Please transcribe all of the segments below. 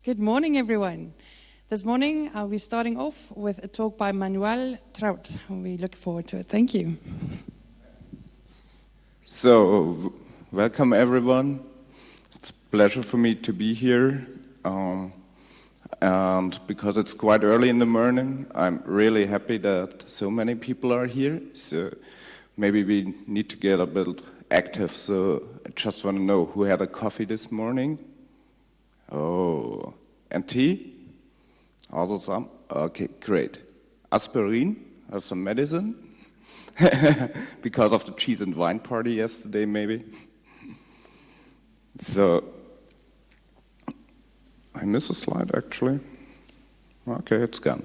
Good morning, everyone. This morning, we're starting off with a talk by Manuel Traut. We look forward to it. Thank you. So, welcome everyone. It's a pleasure for me to be here. And because it's quite early in the morning, I'm really happy that so many people are here. So, maybe we need to get a bit active. So, I just want to know who had a coffee this morning? Oh, and tea? Also some? Okay, great. Aspirin? Have some medicine? Because of the cheese and wine party yesterday, maybe? So, I missed a slide, actually. Okay, it's gone.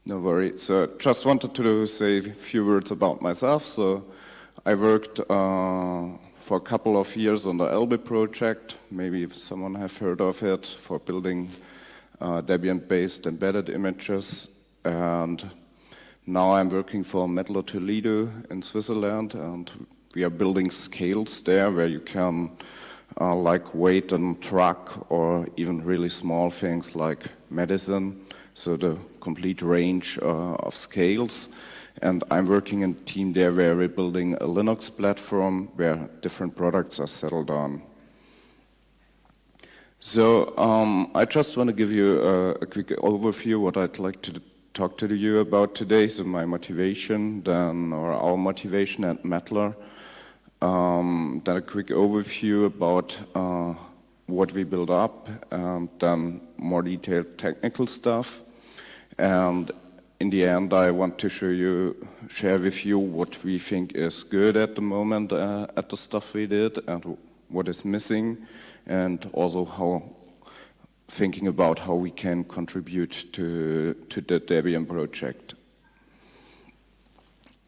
No worry. So, just wanted to say a few words about myself. So, I worked for a couple of years on the LB project. Maybe if someone have heard of it, for building Debian-based embedded images. And now I'm working for Metro Toledo in Switzerland, and we are building scales there where you can like weight and truck, or even really small things like medicine, so the complete range of scales. And I'm working in a team there where we're building a Linux platform where different products are settled on. So I just want to give you a quick overview what I'd like to talk to you about today. So my motivation, then, or our motivation at Metler. Then a quick overview about what we build up, and then more detailed technical stuff. And in the end, I want to share with you what we think is good at the moment at the stuff we did, and what is missing, and also thinking about how we can contribute to the Debian project.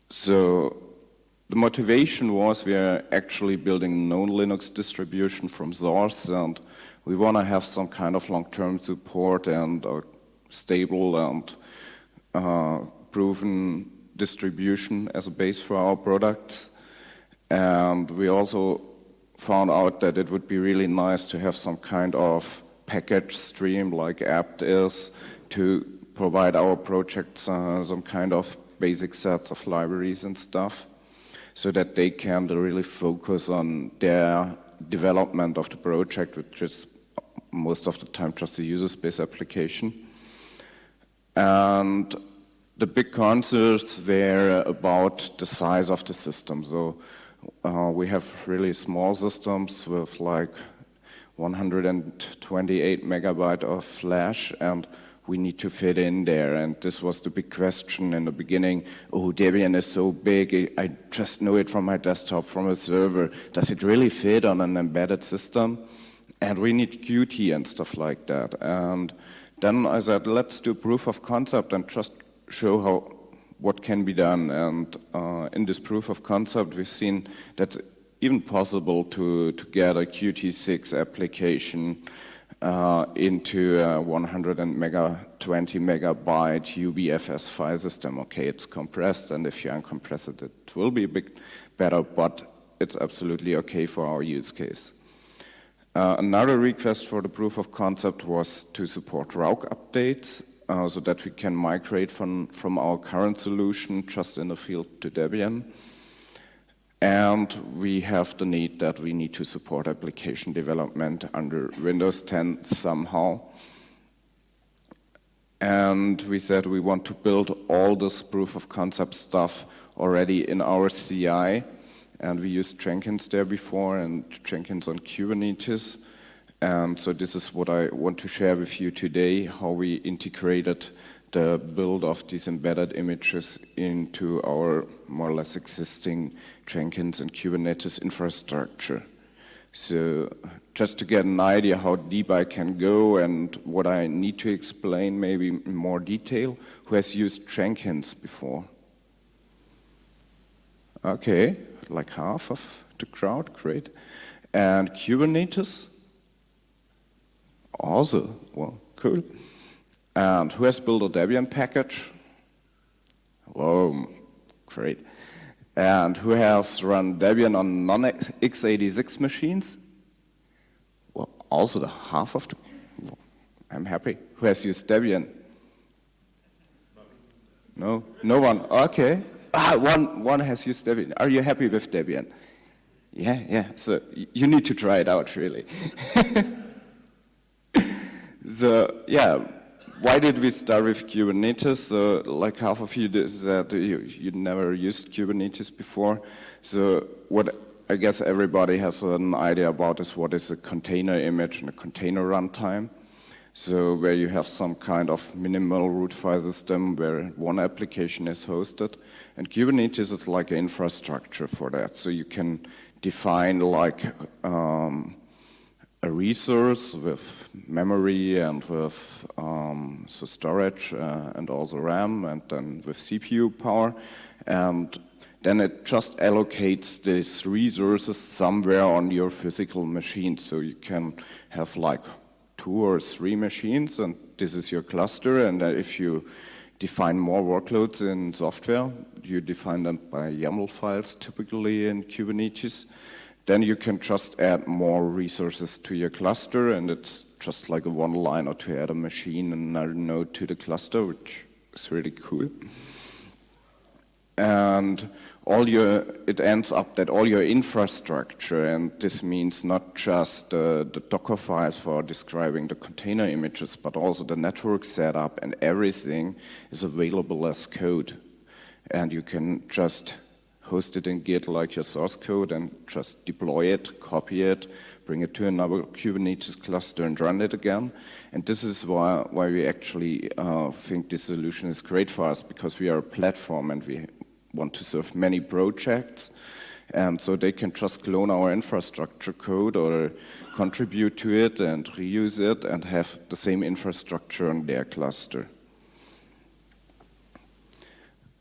So the motivation was we are actually building a known Linux distribution from source, and we want to have some kind of long-term support and stable and proven distribution as a base for our products. And we also found out that it would be really nice to have some kind of package stream like apt is to provide our projects some kind of basic sets of libraries and stuff, so that they can really focus on their development of the project, which is most of the time just a user space application. And the big concerns were about the size of the system. So we have really small systems with like 128 megabyte of flash, and we need to fit in there. And this was the big question in the beginning. Oh, Debian is so big, I just know it from my desktop, from a server. Does it really fit on an embedded system? And we need Qt and stuff like that. And then I said, let's do proof of concept and just show what can be done. And in this proof of concept, we've seen that it's even possible to get a Qt6 application into a 120 megabyte UBFS file system. Okay, it's compressed, and if you uncompress it, it will be a bit better, but it's absolutely okay for our use case. Another request for the proof of concept was to support RAUC updates, so that we can migrate from our current solution just in the field to Debian. And we have the need that we need to support application development under Windows 10 somehow. And we said we want to build all this proof of concept stuff already in our CI. And we used Jenkins there before, and Jenkins on Kubernetes. And so this is what I want to share with you today, how we integrated the build of these embedded images into our more or less existing Jenkins and Kubernetes infrastructure. So just to get an idea how deep I can go and what I need to explain maybe in more detail, who has used Jenkins before? Okay, like half of the crowd, great. And Kubernetes? Also, well, cool. And who has built a Debian package? Whoa, great. And who has run Debian on non-x86 machines? Well, also the half of the... I'm happy. Who has used Debian? No? No one? Okay. One has used Debian. Are you happy with Debian? Yeah. So you need to try it out, really. So, yeah. Why did we start with Kubernetes? So, like half of you said you never used Kubernetes before. So what I guess everybody has an idea about is what is a container image and a container runtime. So where you have some kind of minimal root file system where one application is hosted. And Kubernetes is like an infrastructure for that. So you can define like a resource with memory and with so storage and also RAM and then with CPU power, and then it just allocates these resources somewhere on your physical machine. So you can have like 2 or 3 machines, and this is your cluster. And if you define more workloads in software, you define them by YAML files typically in Kubernetes. Then you can just add more resources to your cluster, and it's just like a one-liner to add a machine and a node to the cluster, which is really cool. And it ends up that all your infrastructure, and this means not just the Docker files for describing the container images, but also the network setup and everything is available as code. And you can just host it in Git like your source code and just deploy it, copy it, bring it to another Kubernetes cluster and run it again. And this is why we actually think this solution is great for us, because we are a platform and we want to serve many projects. And so they can just clone our infrastructure code or contribute to it and reuse it and have the same infrastructure on their cluster.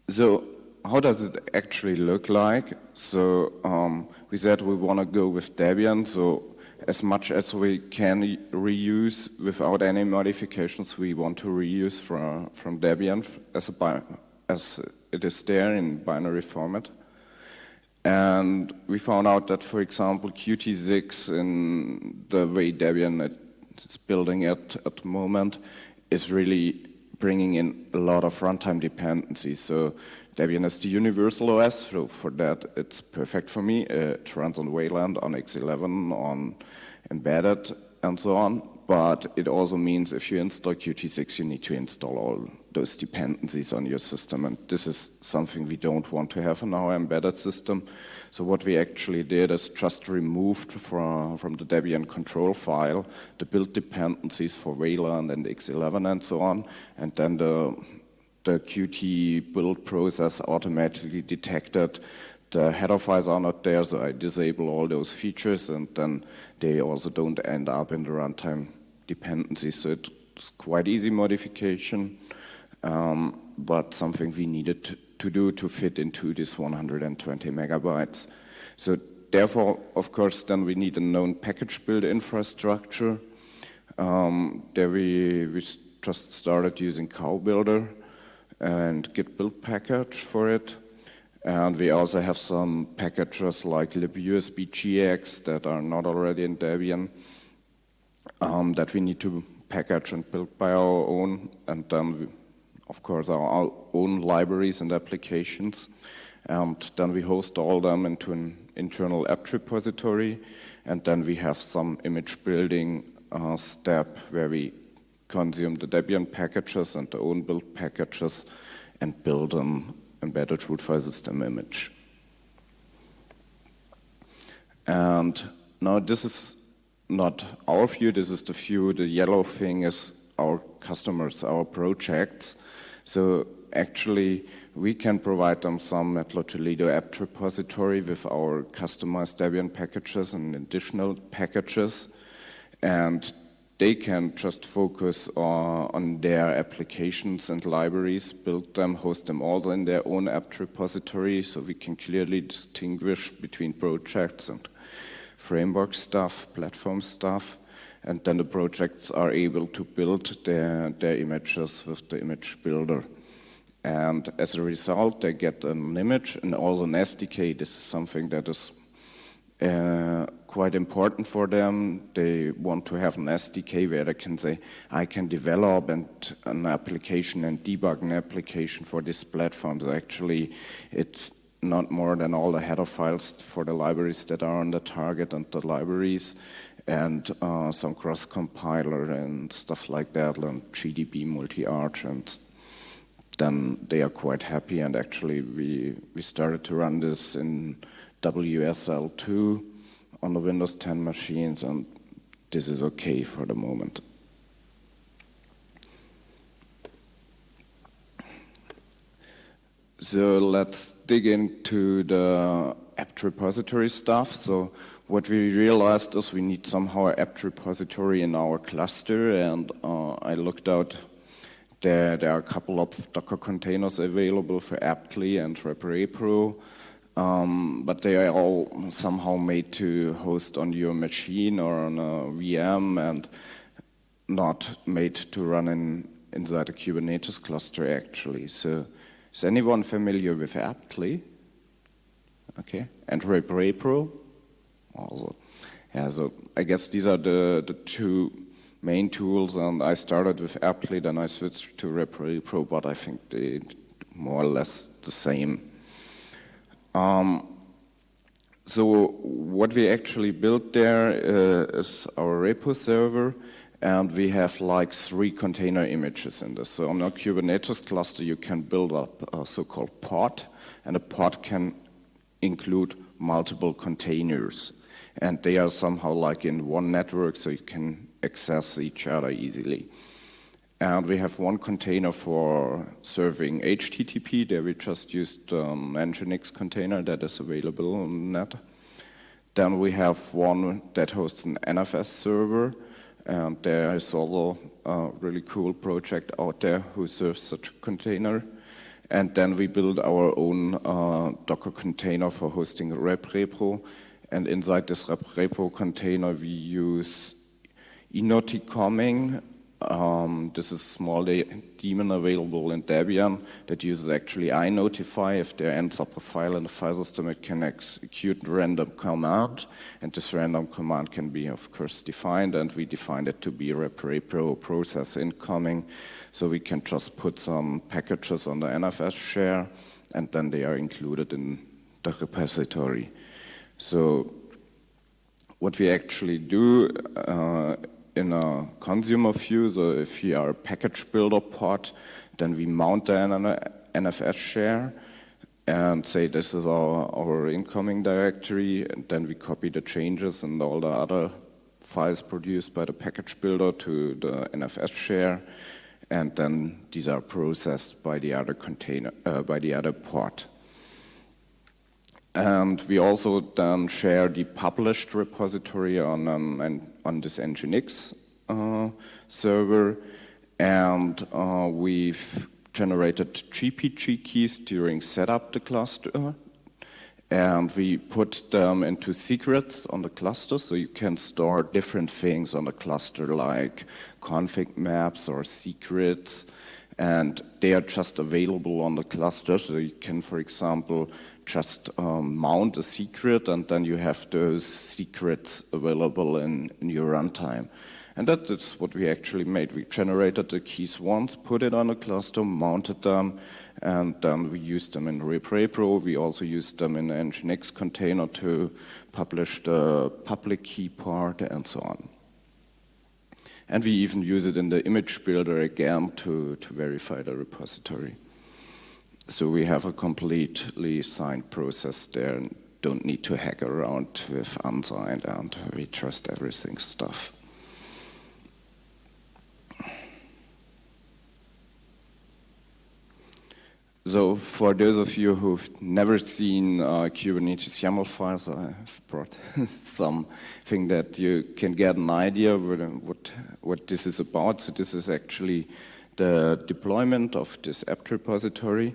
So how does it actually look like? So we said we want to go with Debian, so as much as we can reuse without any modifications, we want to reuse from Debian as it is there in binary format. And we found out that, for example, Qt6 in the way Debian is building it at the moment is really bringing in a lot of runtime dependencies. So Debian is the universal OS, so for that it's perfect for me. It runs on Wayland, on X11, on embedded, and so on. But it also means if you install Qt6, you need to install all those dependencies on your system. And this is something we don't want to have in our embedded system. So what we actually did is just removed from the Debian control file the build dependencies for Wayland and X11 and so on. And then the Qt build process automatically detected the header files are not there, so I disable all those features, and then they also don't end up in the runtime dependencies. So it's quite easy modification, but something we needed to do to fit into this 120 megabytes. So therefore, of course, then we need a known package build infrastructure. There we just started using Cowbuilder and Git build package for it. And we also have some packages like libusb.gx that are not already in Debian that we need to package and build by our own. And then, of course, our own libraries and applications. And then we host all them into an internal apt repository. And then we have some image building step where we consume the Debian packages and the own build packages and build an embedded root file system image. And now this is not our view, this is the view, the yellow thing is our customers, our projects. So actually we can provide them some Matlock Toledo apt repository with our customized Debian packages and additional packages. And they can just focus on their applications and libraries, build them, host them all in their own apt repository, so we can clearly distinguish between projects and framework stuff, platform stuff, and then the projects are able to build their images with the image builder. And as a result, they get an image and also an SDK. This is something that is quite important for them. They want to have an SDK where they can say, I can develop an application and debug an application for this platform. So actually, it's not more than all the header files for the libraries that are on the target and the libraries, and some cross-compiler and stuff like that, and GDB multi-arch, and then they are quite happy. And actually, we started to run this in WSL2 on the Windows 10 machines, and this is okay for the moment. So let's dig into the apt repository stuff. So what we realized is we need somehow an apt repository in our cluster, and I looked out. There are a couple of Docker containers available for aptly and Repro, but they are all somehow made to host on your machine or on a VM and not made to run inside a Kubernetes cluster, actually. So is anyone familiar with aptly? Okay, and Repro? Also, yeah, so I guess these are the two main tools, and I started with aptly, then I switched to Repro, but I think they more or less the same. So what we actually built there is our Reposerver, and we have like 3 container images in this. So on a Kubernetes cluster, you can build up a so-called pod, and a pod can include multiple containers. And they are somehow like in one network, so you can access each other easily. And we have one container for serving HTTP. There we just used an Nginx container that is available on the net. Then we have one that hosts an NFS server. And there is also a really cool project out there who serves such a container. And then we build our own Docker container for hosting Repro. And inside this Repro container, we use inoticoming. This is a small daemon available in Debian that uses actually inotify. If there ends up a file in the file system, it can execute a random command. And this random command can be, of course, defined. And we defined it to be Repro process incoming. So we can just put some packages on the NFS share, and then they are included in the repository. So what we actually do in a consumer view, so if you are a package builder pod, then we mount the NFS share and say this is our incoming directory, and then we copy the changes and all the other files produced by the package builder to the NFS share, and then these are processed by the other container, by the other pod. And we also then share the published repository on this Nginx server, and we've generated GPG keys during setup the cluster, and we put them into secrets on the cluster, so you can store different things on the cluster like config maps or secrets, and they are just available on the cluster, so you can, for example, just mount a secret, and then you have those secrets available in your runtime. And that is what we actually made. We generated the keys once, put it on a cluster, mounted them, and then we used them in Repro. We also used them in the Nginx container to publish the public key part and so on. And we even use it in the image builder again to verify the repository. So we have a completely signed process there and don't need to hack around with unsigned, and we trust everything stuff. So for those of you who've never seen Kubernetes YAML files, I've brought something that you can get an idea what this is about. So this is actually the deployment of this apt repository.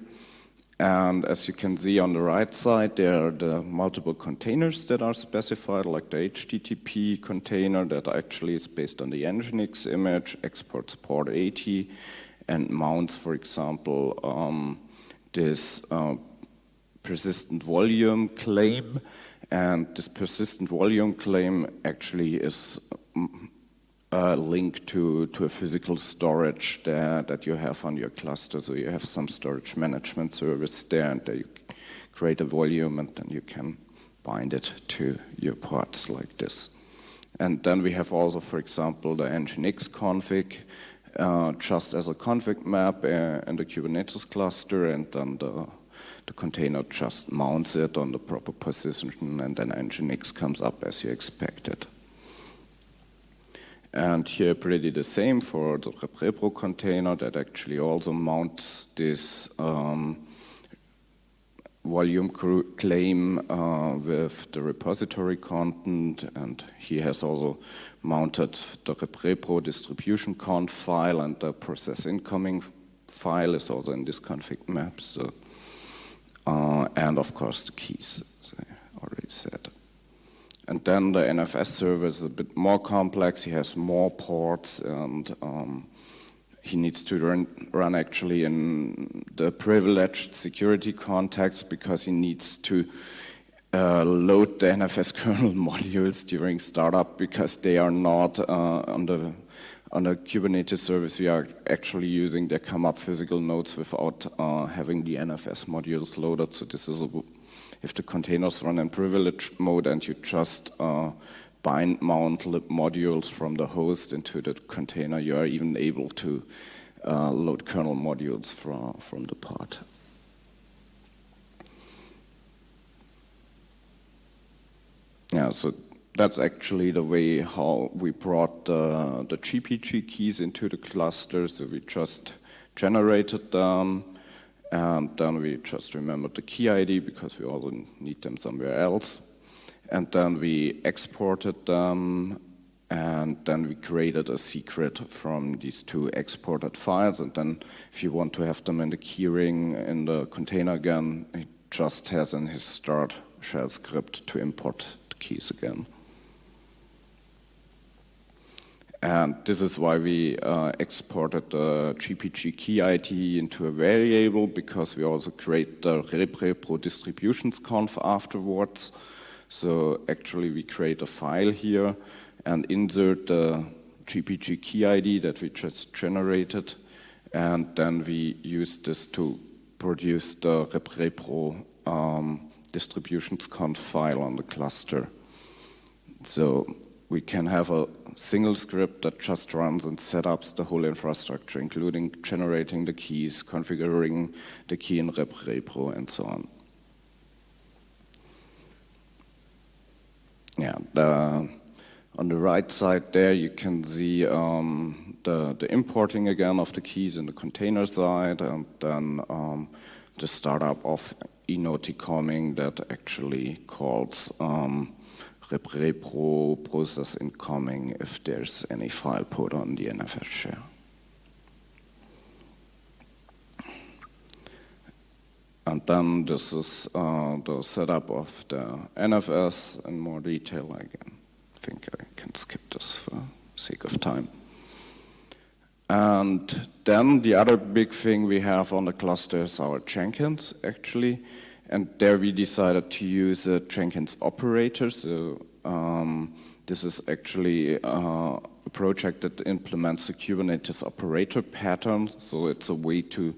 And as you can see on the right side, there are the multiple containers that are specified, like the HTTP container that actually is based on the Nginx image, exports port 80, and mounts, for example, this persistent volume claim. And this persistent volume claim actually is linked to a physical storage that you have on your cluster. So you have some storage management service there, and there you create a volume, and then you can bind it to your ports like this. And then we have also, for example, the Nginx config, just as a config map in the Kubernetes cluster, and then the container just mounts it on the proper position, and then Nginx comes up as you expected. And here pretty the same for the Repro container that actually also mounts this volume claim with the repository content, and he has also mounted the Repro distribution conf file, and the process incoming file is also in this config map. So, and of course the keys, as I already said. And then the NFS server is a bit more complex. He has more ports, and he needs to run actually in the privileged security context, because he needs to load the NFS kernel modules during startup, because they are not on the Kubernetes service. We are actually using their come up physical nodes without having the NFS modules loaded. So this is if the containers run in privileged mode and you just mount modules from the host into the container, you are even able to load kernel modules from the pod. Yeah, so that's actually the way how we brought the GPG keys into the cluster. So we just generated them, and then we just remembered the key ID because we also need them somewhere else. And then we exported them, and then we created a secret from these two exported files. And then if you want to have them in the keyring in the container again, he just has in his start shell script to import the keys again. And this is why we exported the GPG key ID into a variable, because we also create the Repro distributions conf afterwards. So actually we create a file here and insert the GPG key ID that we just generated, and then we use this to produce the Repro distributions conf file on the cluster. So we can have a single script that just runs and set up the whole infrastructure, including generating the keys, configuring the key in Repro, and so on. Yeah, on the right side there, you can see the importing again of the keys in the container side, and then the startup of enoticoming that actually calls Repro process incoming if there's any file put on the NFS share. And then this is the setup of the NFS in more detail. I think I can skip this for sake of time. And then the other big thing we have on the cluster is our Jenkins, actually. And there we decided to use a Jenkins operator. So this is actually a project that implements the Kubernetes operator pattern. So it's a way to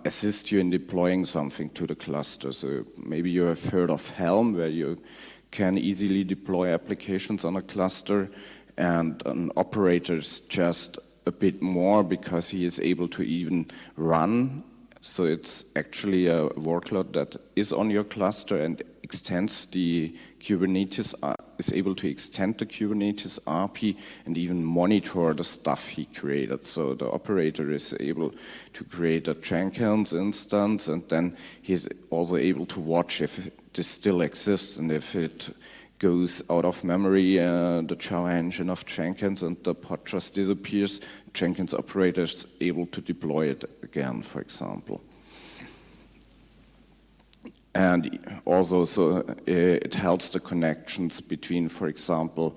assist you in deploying something to the cluster. So maybe you have heard of Helm, where you can easily deploy applications on a cluster, and an operator is just a bit more, because he is able to even run. So it's actually a workload that is on your cluster and extends the Kubernetes, is able to extend the Kubernetes RP and even monitor the stuff he created. So the operator is able to create a Jenkins instance, and then he's also able to watch if this still exists, and if it goes out of memory, the Java engine of Jenkins, and the pod just disappears, Jenkins operator is able to deploy it again, for example. And also, so it helps the connections between, for example,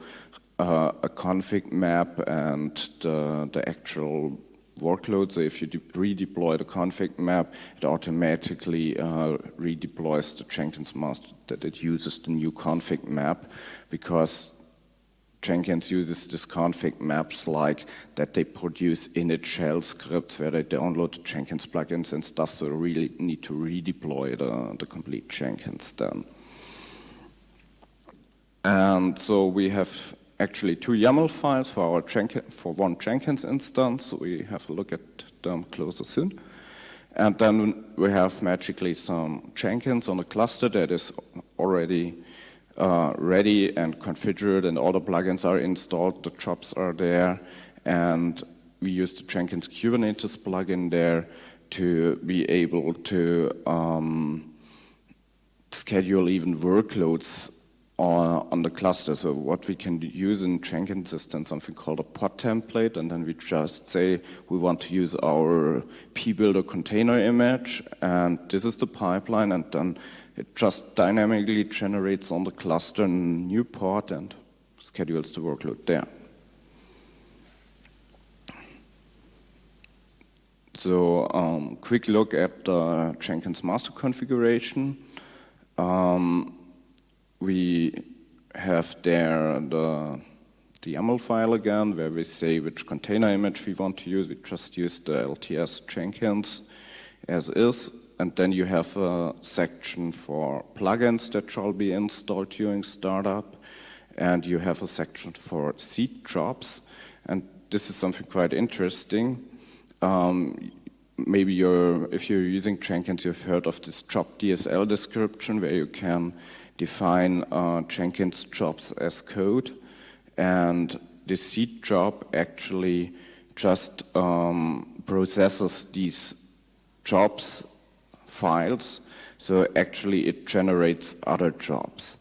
a config map and the actual workload. So if you redeploy the config map, it automatically redeploys the Jenkins master that it uses the new config map, because Jenkins uses this config maps like that they produce init shell scripts where they download the Jenkins plugins and stuff, so really need to redeploy the complete Jenkins then. And so we have actually 2 YAML files for one Jenkins instance, so we have a look at them closer soon. And then we have magically some Jenkins on a cluster that is already ready and configured, and all the plugins are installed, the jobs are there, and we use the Jenkins Kubernetes plugin there to be able to schedule even workloads on the cluster. So what we can use in Jenkins is then something called a pod template, and then we just say we want to use our pbuilder container image, and this is the pipeline, and then it just dynamically generates on the cluster a new pod and schedules the workload there. So quick look at the Jenkins master configuration. We have there the YAML file again, where we say which container image we want to use. We just use the LTS Jenkins as is. And then you have a section for plugins that shall be installed during startup. And you have a section for seed jobs. And this is something quite interesting. Maybe if you're using Jenkins, you've heard of this job DSL description, where you can define Jenkins jobs as code. And the seed job actually just processes these jobs files, so actually it generates other jobs.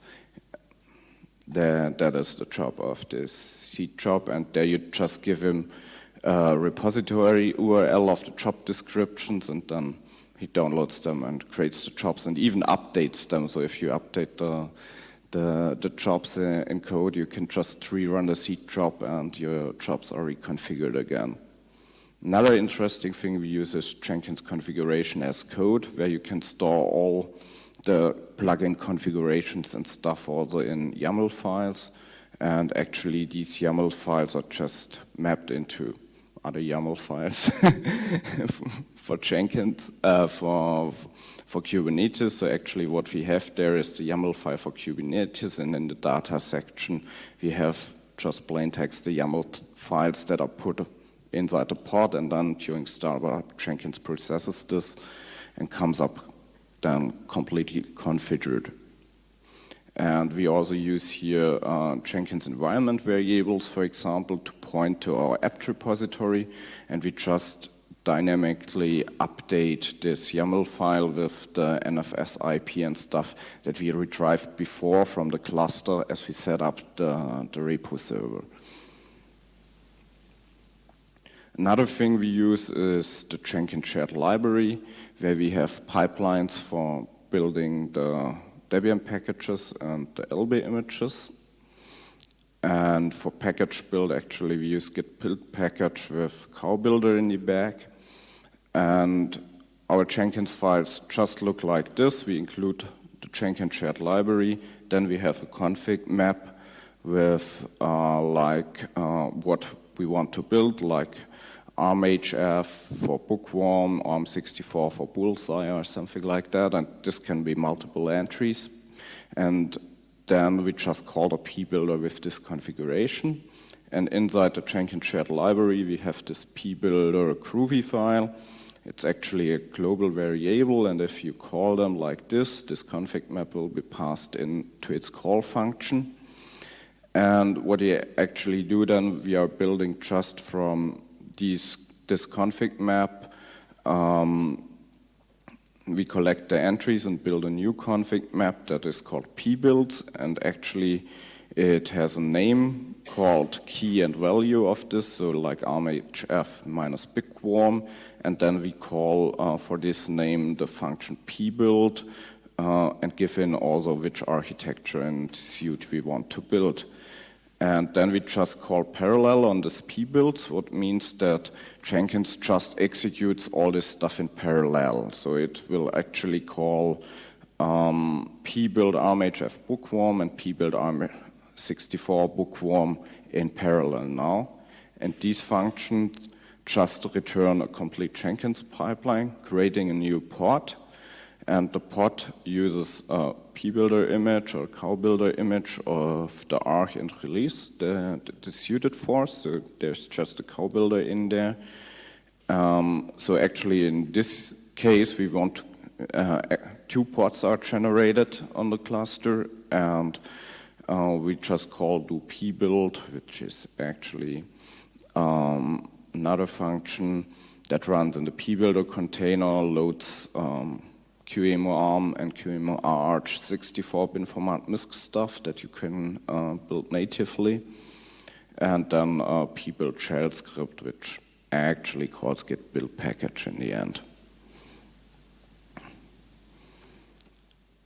That is the job of this seed job, and there you just give him a repository URL of the job descriptions, and then he downloads them and creates the jobs and even updates them. So if you update the jobs in code, you can just rerun the seed job and your jobs are reconfigured again. Another interesting thing we use is Jenkins configuration as code, where you can store all the plugin configurations and stuff also in YAML files. And actually these YAML files are just mapped into other YAML files for Jenkins, for Kubernetes. So actually what we have there is the YAML file for Kubernetes, and in the data section we have just plain text the YAML files that are put inside the pod, and then during startup Jenkins processes this and comes up then completely configured. And we also use here Jenkins environment variables, for example, to point to our apt repository, and we just dynamically update this YAML file with the NFS IP and stuff that we retrieved before from the cluster as we set up the Reposerver. Another thing we use is the Jenkins shared library, where we have pipelines for building the Debian packages and the LB images. And for package build, actually, we use git build package with cow builder in the back. And our Jenkins files just look like this. We include the Jenkins shared library. Then we have a config map with what we want to build, like ARMHF for bookworm, ARM64 for bullseye or something like that, and this can be multiple entries. And then we just call the pbuilder with this configuration. And inside the Jenkins shared library, we have this pbuilder groovy file. It's actually a global variable, and if you call them like this config map will be passed into its call function. And what you actually do then, we are building just from this config map. We collect the entries and build a new config map that is called pbuilds, and actually it has a name called key and value of this, so like ARMHF minus bigworm, and then we call for this name the function pbuild and give in also which architecture and suite we want to build. And then we just call parallel on this pbuilds, what means that Jenkins just executes all this stuff in parallel. So it will actually call pbuild armhf bookworm and pbuild arm64 bookworm in parallel now. And these functions just return a complete Jenkins pipeline, creating a new pod. And the pod uses a pbuilder image or cow builder image of the arch and release the suited for. So there's just a cow builder in there. So actually in this case, we want two pods are generated on the cluster, and we just call do pbuild, which is actually another function that runs in the pbuilder container, loads QEMU-ARM and QEMU-ARCH 64-bin format stuff that you can build natively, and then a pbuild shell script, which actually calls git build package in the end.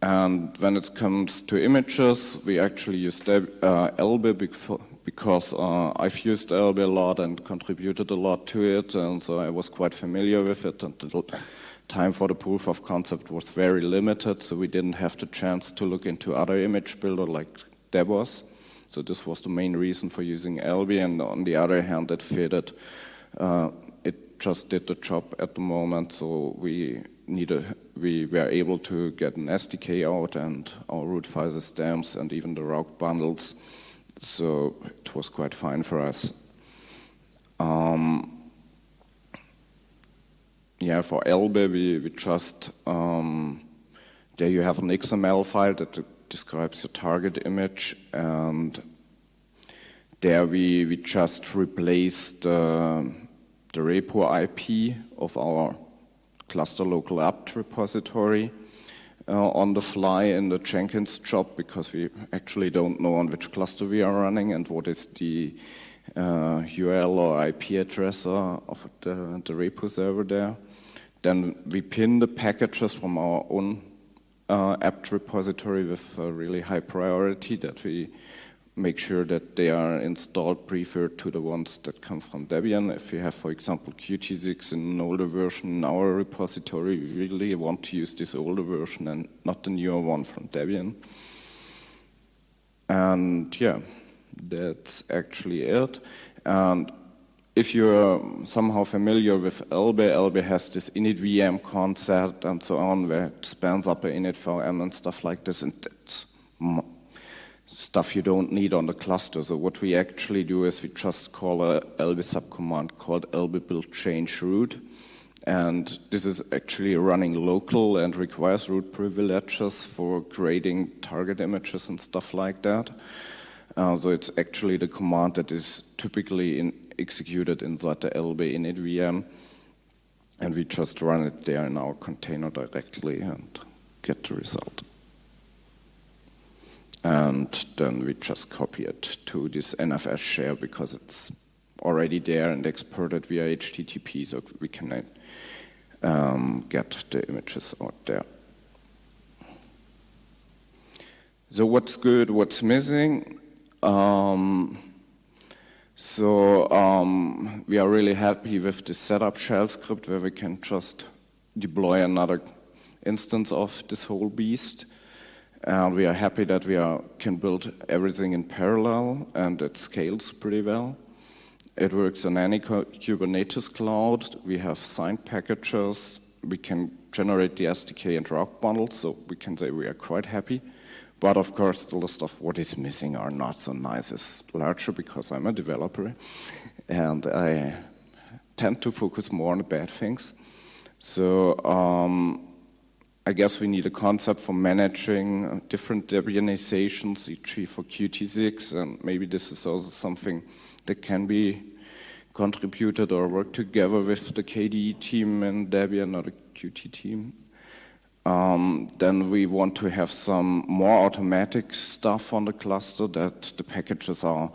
And when it comes to images, we actually use LB because I've used LB a lot and contributed a lot to it, and so I was quite familiar with it, and the time for the proof of concept was very limited, so we didn't have the chance to look into other image builder like DebConf. So this was the main reason for using LB, and on the other hand, it fitted. It just did the job at the moment, so we were able to get an SDK out and our root file systems and even the route bundles, so it was quite fine for us. Yeah, for LB, we just, there you have an XML file that describes your target image, and there we just replaced the repo IP of our cluster local apt repository on the fly in the Jenkins job, because we actually don't know on which cluster we are running and what is the URL or IP address of the Reposerver there. Then we pin the packages from our own apt repository with a really high priority, that we make sure that they are installed preferred to the ones that come from Debian. If we have, for example, Qt6 in an older version in our repository, we really want to use this older version and not the newer one from Debian. And yeah, that's actually it. And if you're somehow familiar with LB has this init VM concept and so on, where it spans up an init VM and stuff like this, and that's stuff you don't need on the cluster. So what we actually do is we just call a LB subcommand called LB build change root, and this is actually running local and requires root privileges for creating target images and stuff like that. So it's actually the command that is typically executed inside the LB init VM, and we just run it there in our container directly and get the result. And then we just copy it to this NFS share because it's already there and exported via HTTP, so we can get the images out there. So what's good, what's missing? We are really happy with the setup shell script where we can just deploy another instance of this whole beast. And we are happy that we can build everything in parallel, and it scales pretty well. It works on any Kubernetes cloud. We have signed packages. We can generate the SDK and route bundles, so we can say we are quite happy. But of course, the list of what is missing are not so nice. It's larger because I'm a developer, and I tend to focus more on the bad things. So I guess we need a concept for managing different Debianizations, e.g. for Qt6, and maybe this is also something that can be contributed or work together with the KDE team and Debian or the Qt team. Then we want to have some more automatic stuff on the cluster, that the packages are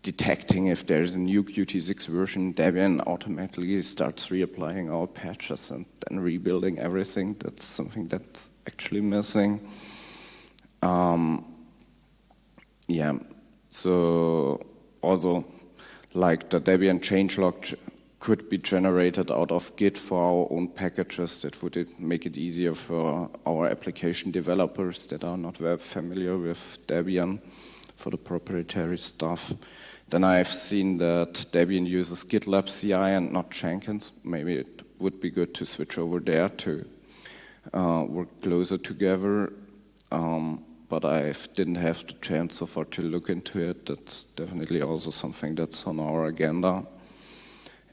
detecting if there is a new Qt6 version. Debian automatically starts reapplying our patches and then rebuilding everything. That's something that's actually missing. Yeah, So also, like the Debian changelog could be generated out of Git for our own packages. That would make it easier for our application developers that are not very familiar with Debian for the proprietary stuff. Then I've seen that Debian uses GitLab CI and not Jenkins. Maybe it would be good to switch over there to work closer together. But I didn't have the chance so far to look into it. That's definitely also something that's on our agenda.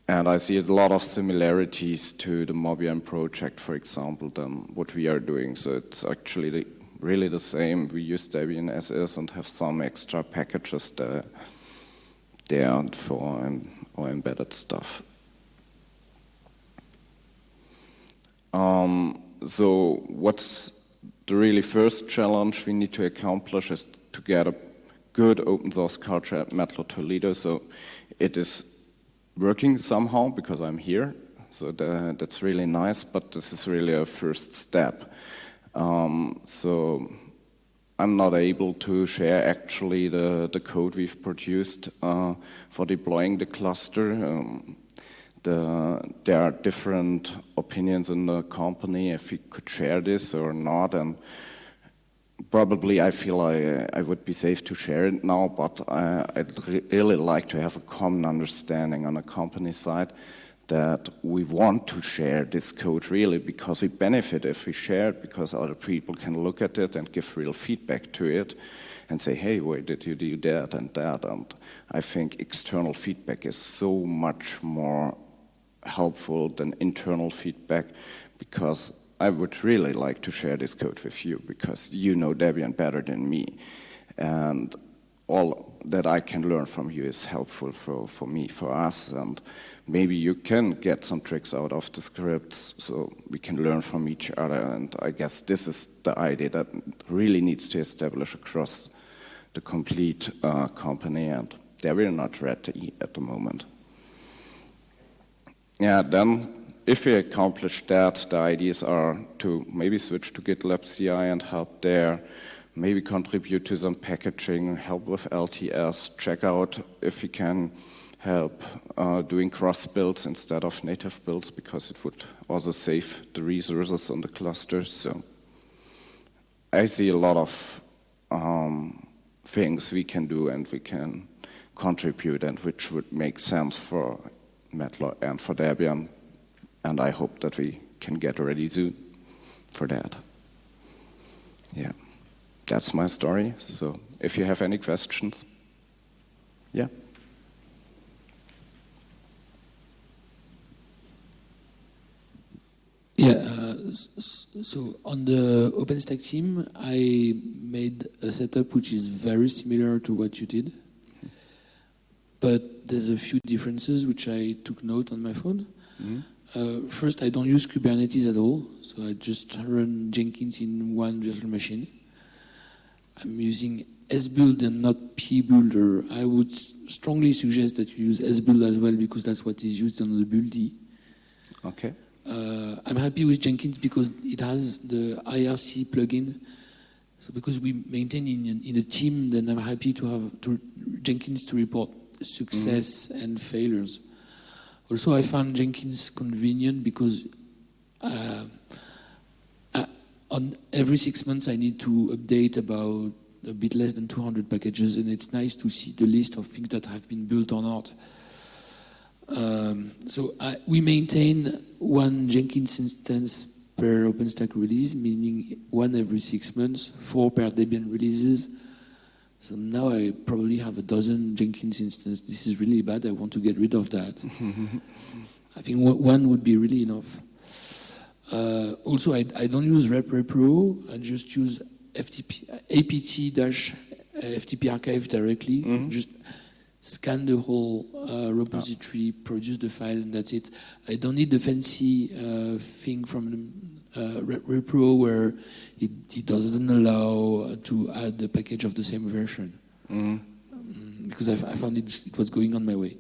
And I see a lot of similarities to the Mobian project, for example, than what we are doing. So it's actually really the same. We use Debian as is and have some extra packages there for our embedded stuff. So what's the really first challenge we need to accomplish is to get a good open source culture at Matlow Toledo. So it is working somehow because I'm here. So that's really nice, but this is really a first step. So I'm not able to share actually the code we've produced for deploying the cluster. There are different opinions in the company if we could share this or not, and probably I feel I would be safe to share it now, but I'd really like to have a common understanding on the company side that we want to share this code really because we benefit if we share it, because other people can look at it and give real feedback to it and say, hey, why did you do that and that? And I think external feedback is so much more helpful than internal feedback, because I would really like to share this code with you because you know Debian better than me, and all that I can learn from you is helpful for me, for us, and maybe you can get some tricks out of the scripts so we can learn from each other. And I guess this is the idea that really needs to establish across the complete company, and there we're not ready at the moment. Yeah, then if we accomplish that, the ideas are to maybe switch to GitLab CI and help there, maybe contribute to some packaging, help with LTS, check out if we can help doing cross builds instead of native builds, because it would also save the resources on the clusters. So I see a lot of things we can do and we can contribute, and which would make sense for Matlow and for Debian, and I hope that we can get ready soon for that. Yeah, that's my story. So if you have any questions, yeah. Yeah, so on the OpenStack team, I made a setup which is very similar to what you did. But there's a few differences which I took note on my phone. Mm-hmm. First, I don't use Kubernetes at all, so I just run Jenkins in one virtual machine. I'm using sbuild and not pbuilder. I would strongly suggest that you use sbuild as well, because that's what is used on the buildy. Okay. I'm happy with Jenkins because it has the IRC plugin. So because we maintain in a team, then I'm happy to have Jenkins to report success and failures. Also, I found Jenkins convenient because on every 6 months I need to update about a bit less than 200 packages, and it's nice to see the list of things that have been built or not. We maintain one Jenkins instance per OpenStack release, meaning one every 6 months, 4 per Debian releases. So now I probably have a dozen Jenkins instances. This is really bad. I want to get rid of that. I think one would be really enough. Also, I don't use Repro. I just use apt-ftp archive directly. Mm-hmm. Just scan the whole repository, produce the file, and that's it. I don't need the fancy thing from the Repro where it doesn't allow to add the package of the same version. Because I found it was going on my way.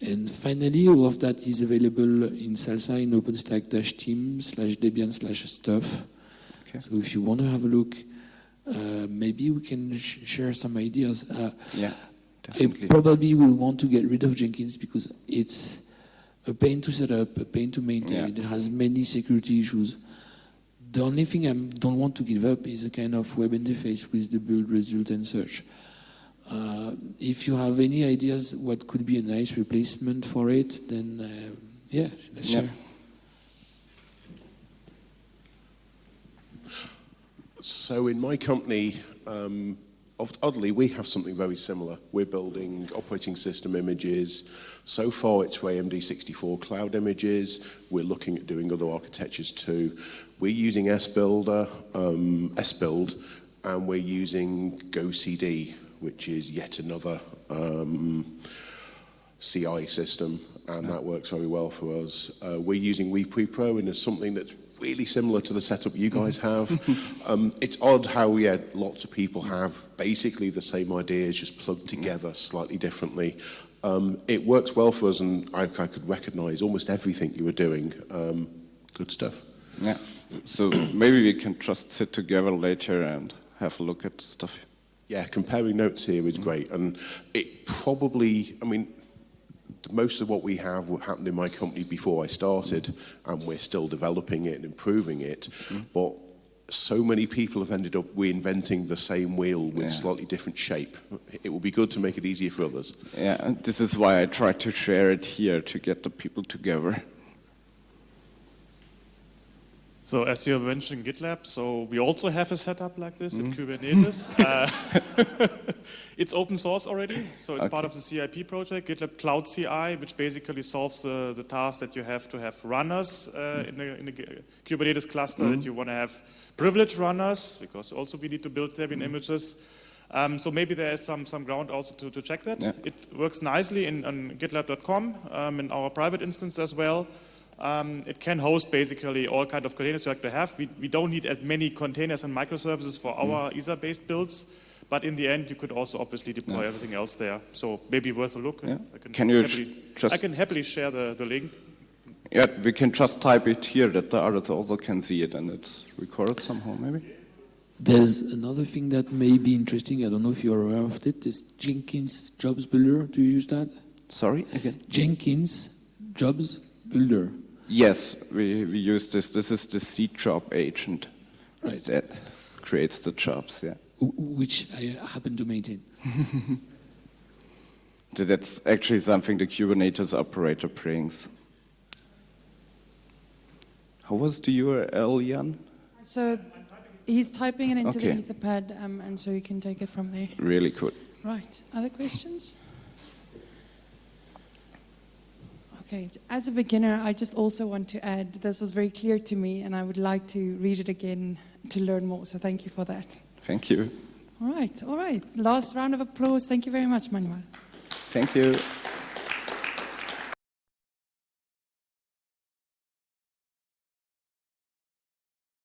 And finally, all of that is available in Salsa in OpenStack-team/Debian/stuff. Okay. So if you want to have a look, maybe we can share some ideas. Yeah, I definitely. probably will want to get rid of Jenkins because it's a pain to set up, a pain to maintain. Yeah. It has many security issues. The only thing I don't want to give up is a kind of web interface with the build result and search. If you have any ideas what could be a nice replacement for it, then yeah, let's share. So in my company, oddly, we have something very similar. We're building operating system images. So far, it's for AMD64 cloud images. We're looking at doing other architectures too. We're using SBuild, and we're using GoCD, which is yet another CI system, and that works very well for us. We're using WePro, and it's something that's really similar to the setup you guys have. It's odd how, lots of people have basically the same ideas, just plugged together slightly differently. It works well for us, and I could recognize almost everything you were doing. Good stuff. Yeah. So maybe we can just sit together later and have a look at stuff. Yeah, comparing notes here is great, and it probably, most of what we have happened in my company before I started, and we're still developing it and improving it, but so many people have ended up reinventing the same wheel with slightly different shape. It would be good to make it easier for others. Yeah, and this is why I try to share it here to get the people together. So as you mentioned GitLab, so we also have a setup like this in Kubernetes. It's open source already, so it's part of the CIP project, GitLab Cloud CI, which basically solves the task that you have to have runners in a Kubernetes cluster, that you want to have privileged runners, because also we need to build Debian images. So maybe there is some ground also to check that. Yeah. It works nicely on gitlab.com, in our private instance as well. It can host basically all kind of containers you like to have. We don't need as many containers and microservices for our ISA-based builds, but in the end, you could also obviously deploy everything else there. So maybe worth a look. Yeah. I can happily share the link. Yeah, we can just type it here that the others also can see it, and it's recorded somehow, maybe. There's another thing that may be interesting. I don't know if you're aware of it. Is Jenkins Jobs Builder. Do you use that? Sorry, again? Jenkins Jobs Builder. Yes, we use this. This is the C job agent. Right. That creates the jobs, yeah. Which I happen to maintain. So that's actually something the Kubernetes operator brings. How was the URL, Jan? So he's typing it into Okay. the Etherpad, and so you can take it from there. Really cool. Right. Other questions? Okay. As a beginner, I just also want to add, this was very clear to me, and I would like to read it again to learn more. So thank you for that. Thank you. All right. Last round of applause. Thank you very much, Manuel. Thank you.